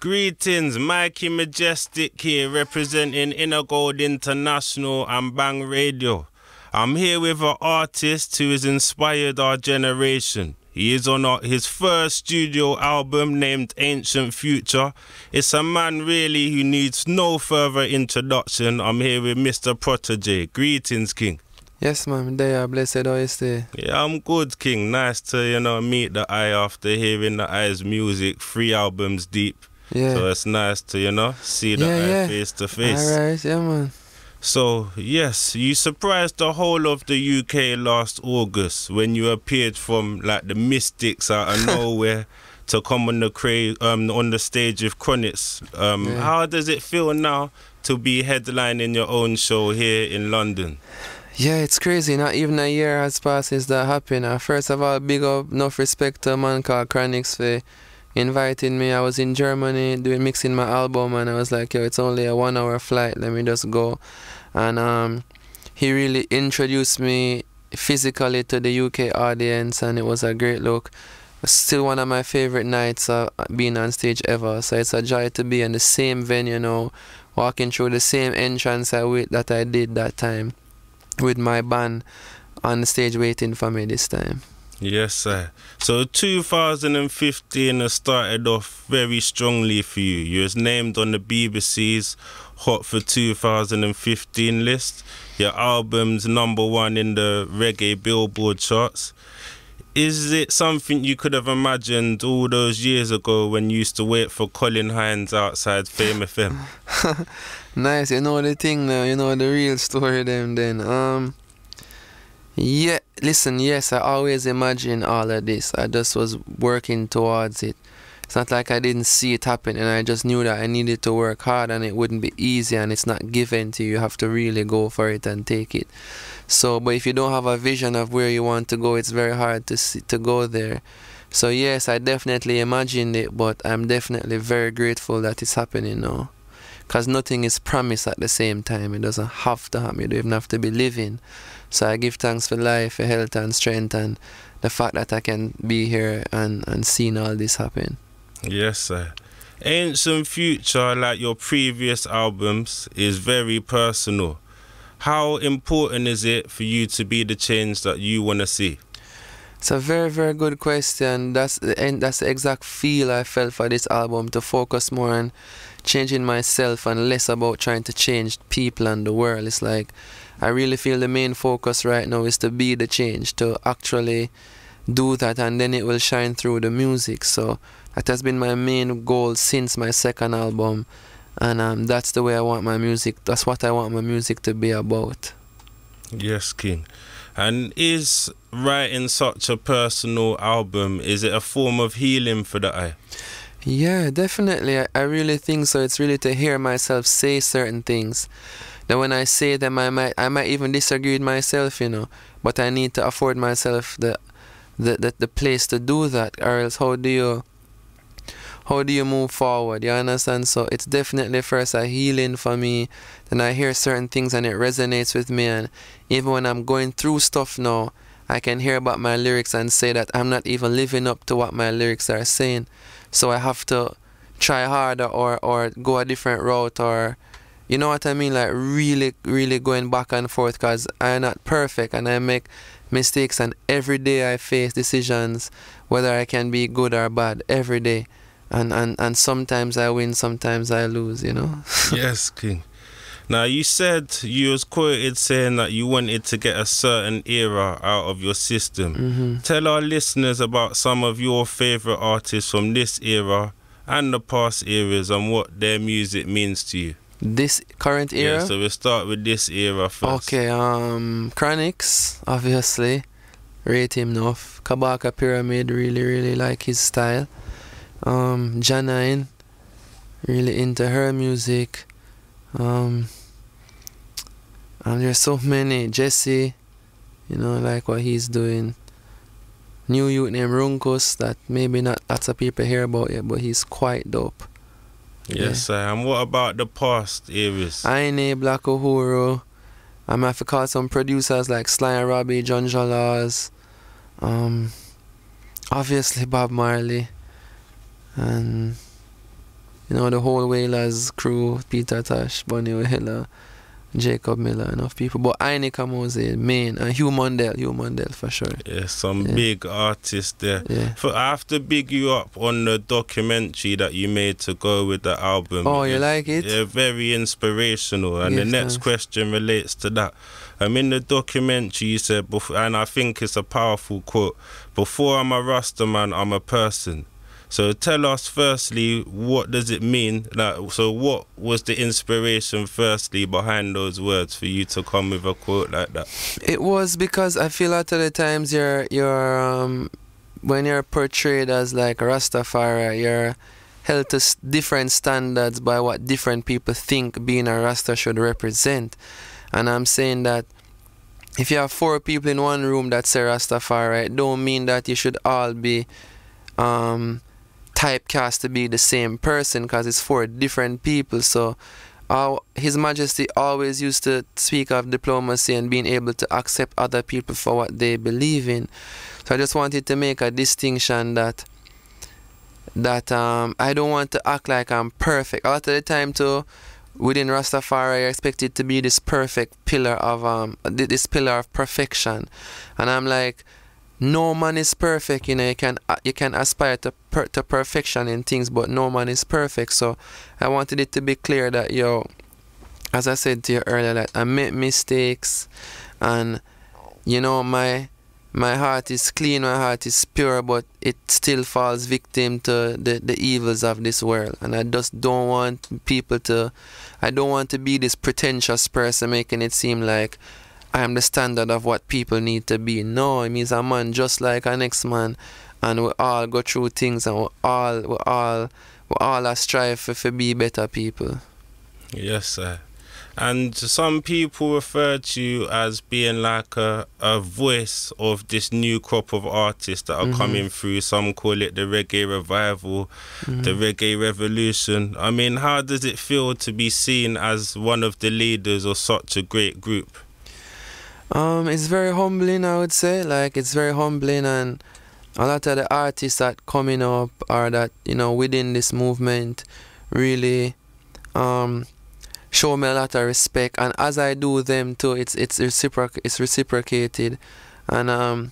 Greetings, Mikey Majestic here, representing Inner Gold International and Bang Radio. I'm here with an artist who has inspired our generation. He is on his first studio album named Ancient Future. It's a man really who needs no further introduction. I'm here with Mr. Protoje. Greetings, King. Yes, man. They are blessed. How you stay? Yeah, I'm good, King. Nice to, meet the eye after hearing the eye's music 3 albums deep. Yeah. So it's nice to, see the eye face to face. Alright, yeah, man. So, yes, you surprised the whole of the UK last August when you appeared from, like, the Mystics out of nowhere to come on the stage with Chronics. How does it feel now to be headlining your own show here in London? Yeah, it's crazy. Not even a year has passed since that happened. First of all, big up, enough respect to a man called Chronics for inviting me. I was in Germany mixing my album, and I was like, yo, it's only a 1-hour flight, let me just go. And he really introduced me physically to the UK audience, and it was a great look. Still one of my favorite nights of being on stage ever. So it's a joy to be in the same venue, walking through the same entrance that I did that time with my band on the stage waiting for me this time. Yes, sir. So 2015 has started off very strongly for you. You was named on the BBC's Hot for 2015 list. Your album's #1 in the Reggae Billboard charts. Is it something you could have imagined all those years ago when you used to wait for Colin Hines outside Fame FM? Nice, you know the thing now, you know the real story then. Yeah, listen, yes, I always imagined all of this. I just was working towards it. It's not like I didn't see it happen, and I just knew that I needed to work hard, and it wouldn't be easy, and it's not given to you. You have to really go for it and take it. So, but if you don't have a vision of where you want to go, it's very hard to go there. So yes, I definitely imagined it, but I'm definitely very grateful that it's happening now. Because nothing is promised at the same time. It doesn't have to happen. You don't even have to be living. So I give thanks for life, for health and strength, and the fact that I can be here and seeing all this happen. Yes, sir. Ancient Future, like your previous albums, is very personal. How important is it for you to be the change that you want to see? It's a very, very good question. That's the exact feel I felt for this album, to focus more on changing myself and less about trying to change people and the world. It's like I really feel the main focus right now is to be the change, to actually do that, and then it will shine through the music. So that has been my main goal since my second album, and that's the way I want my music. That's what I want my music to be about. Yes, King. And is writing such a personal album, is it a form of healing for the eye? Yeah, definitely. I really think so. It's really to hear myself say certain things. Then when I say them, I might even disagree with myself, but I need to afford myself the place to do that, or else how do you move forward? You understand? So it's definitely first a healing for me. Then I hear certain things and it resonates with me, and even when I'm going through stuff now, I can hear about my lyrics and say that I'm not even living up to what my lyrics are saying. So I have to try harder or go a different route, or you know what I mean, like really going back and forth, because I'm not perfect and I make mistakes, and every day I face decisions whether I can be good or bad every day, and sometimes I win, sometimes I lose, Yes, King. Now, you said, you was quoted saying that you wanted to get a certain era out of your system. Tell our listeners about some of your favourite artists from this era and the past eras and what their music means to you. This current era? Yeah, so we'll start with this era first. Okay, Chronics, obviously. Rate him enough. Kabaka Pyramid, really like his style. Janine, really into her music. And there's so many. Jesse, like what he's doing. New youth named Runkus that maybe not lots of people hear about yet, but he's quite dope. Yes, sir. And what about the past eras? Aine, Black Uhuru. I might have to call some producers like Sly and Robbie, John Laws. Obviously Bob Marley. And You know, the whole Wailers crew, Peter Tosh, Bunny Wailer, Jacob Miller, enough people. But Ainika Mose, main, and Hugh Mundell for sure. Yeah, some big artists there. Yeah. I have to big you up on the documentary that you made to go with the album. Oh, you like it? Yeah, very inspirational. And Yes, the next thanks. question relates to that. In the documentary you said, and I think it's a powerful quote, "Before I'm a Rasta man, I'm a person." So tell us firstly, what does it mean? So what was the inspiration firstly behind those words for you to come with a quote like that? It was because I feel a lot of the times when you're portrayed as like a Rastafari, you're held to different standards by what different people think being a Rasta should represent. And I'm saying that if you have 4 people in one room that say Rastafari, it don't mean that you should all be typecast to be the same person, because it's 4 different people. So His Majesty always used to speak of diplomacy and being able to accept other people for what they believe in. So I just wanted to make a distinction that I don't want to act like I'm perfect. A lot of the time too, within Rastafari, I expect it to be this perfect pillar of perfection, and I'm like, no man is perfect. You know, you can aspire to perfection in things, but no man is perfect. So I wanted it to be clear that, as I said to you earlier, that I make mistakes, and you know, my heart is clean, my heart is pure, but it still falls victim to the evils of this world. And I just don't want I don't want to be this pretentious person making it seem like I am the standard of what people need to be. No, it means a man just like our next man, and we all go through things, and we all strive for be better people. Yes, sir. And some people refer to you as being like a voice of this new crop of artists that are coming through. Some call it the Reggae Revival, the Reggae Revolution. I mean, how does it feel to be seen as one of the leaders of such a great group? It's very humbling, I would say. Like, it's very humbling, and a lot of the artists that coming up or that, within this movement really show me a lot of respect, and as I do them too, it's reciprocated. And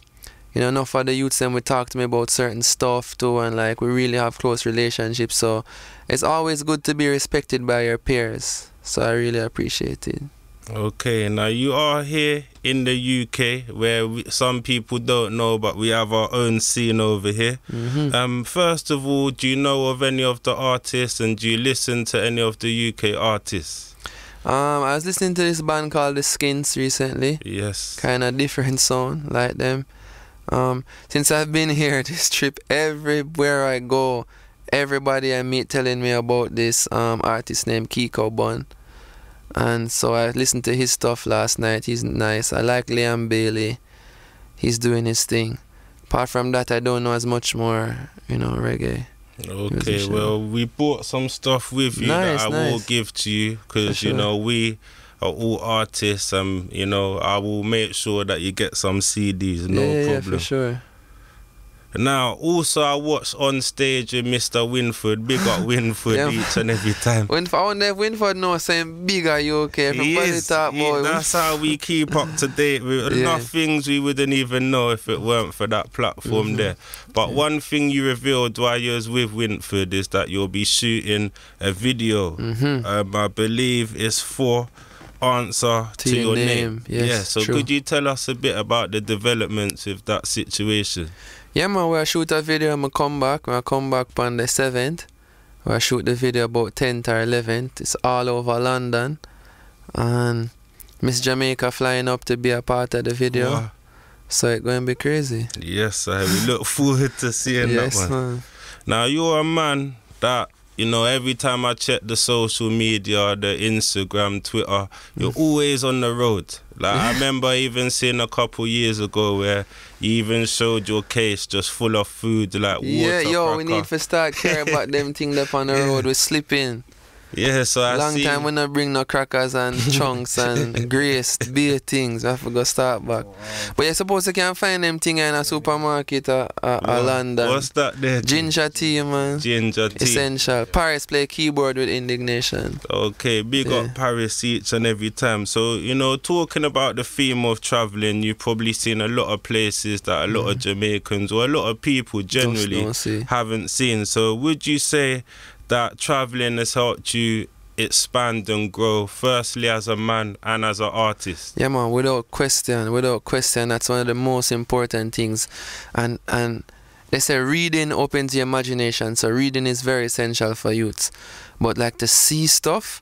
enough of the youths then we talk to me about certain stuff too, and like we really have close relationships. So it's always good to be respected by your peers. So I really appreciate it. Okay, now you are here in the UK, where some people don't know, but we have our own scene over here. First of all, do you know of any of the artists, and do you listen to any of the UK artists? I was listening to this band called The Skins recently. Yes. Kind of different sound, like them. Since I've been here this trip, everywhere I go, everybody I meet telling me about this artist named Kiko Bun. And so I listened to his stuff last night. He's nice. I like Liam Bailey. He's doing his thing. Apart from that, I don't know as much more, reggae. Okay, well, we bought some stuff with you that I will give to you, because, we are all artists, and, I will make sure that you get some CDs, no problem. Yeah, for sure. Now, also, I watched On Stage with Mr. Winfred. Big up Winfred each and every time. I wonder if Winfred knows saying big are you okay? That's how we keep up to date with enough things we wouldn't even know if it weren't for that platform there. But one thing you revealed while you was with Winfred is that you'll be shooting a video. I believe it's for Answer to Your Name. Yes, so true. Could you tell us a bit about the developments with that situation? Yeah, man, we'll shoot a video and I come back on the 7th. We'll shoot the video about 10th or 11th. It's all over London. And Miss Jamaica flying up to be a part of the video. Wow. So it's going to be crazy. Yes, we look forward to seeing that one. Man. Now, you're a man that, every time I check the social media, the Instagram, Twitter, you're always on the road. Like, I remember even seeing a couple years ago where you even showed your case just full of food, like water. Yeah, we need to start caring about them things up on the road. We're slipping. Yeah, so I Long see. time we not bring no crackers and chunks and grace, beer things. I have to go start back. But you suppose you can find them thing in a supermarket or London. What's that there? Ginger tea, man. Ginger tea. Essential. Paris play keyboard with indignation. Okay, big up Paris each and every time. So, you know, talking about the theme of travelling, you've probably seen a lot of places that a lot of Jamaicans or a lot of people generally haven't seen. So would you say that travelling has helped you expand and grow, firstly as a man and as an artist? Yeah, man, without question, that's one of the most important things. And they say reading opens your imagination, so reading is very essential for youths. But like to see stuff,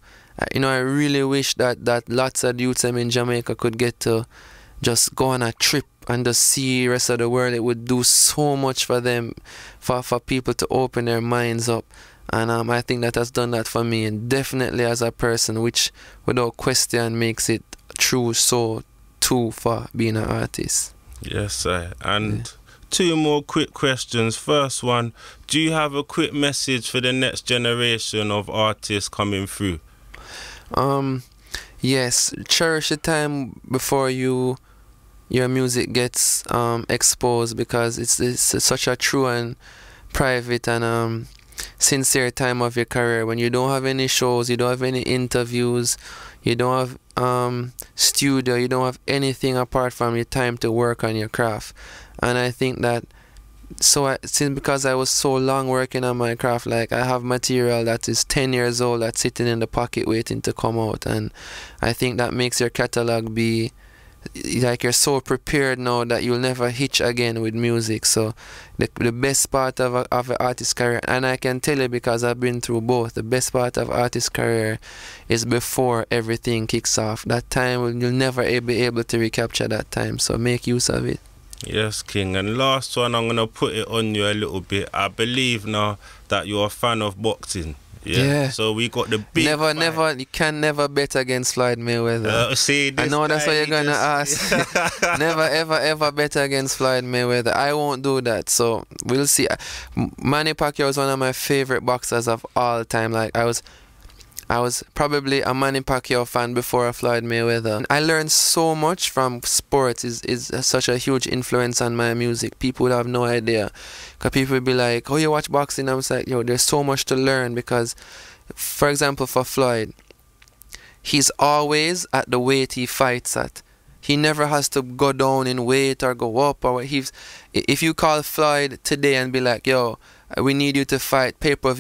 you know, I really wish that lots of youths in Jamaica could get to just go on a trip and just see the rest of the world. It would do so much for them, for people to open their minds up. And I think that has done that for me, and definitely as a person, which without question makes it true so too for being an artist. Yes, sir. And two more quick questions. First one, do you have a quick message for the next generation of artists coming through? Yes, cherish the time before your music gets exposed, because it's such a true and private and sincere time of your career when you don't have any shows, you don't have any interviews, you don't have studio, you don't have anything apart from your time to work on your craft. And I think that because I was so long working on my craft, like I have material that is 10 years old that's sitting in the pocket waiting to come out, and I think that makes your catalog be like you're so prepared now that you'll never hitch again with music. So the best part of an artist's career, and I can tell you because I've been through both, the best part of artist's career is before everything kicks off. That time, you'll never be able to recapture that time, so make use of it. Yes, King. And last one, I'm going to put it on you a little bit. I believe now that you're a fan of boxing. Yeah. So we got the big Never, you can never bet against Floyd Mayweather. I know that's what you're going to ask. Never, ever bet against Floyd Mayweather. I won't do that. So we'll see. Manny Pacquiao is one of my favorite boxers of all time. Like I was probably a Manny Pacquiao fan before a Floyd Mayweather. I learned so much from sports. Is such a huge influence on my music. People would have no idea. Because people would be like, oh, you watch boxing? I was like, yo, there's so much to learn. Because, for example, for Floyd, he's always at the weight he fights at. He never has to go down in weight or go up. Or if you call Floyd today and be like, yo, we need you to fight pay-per-view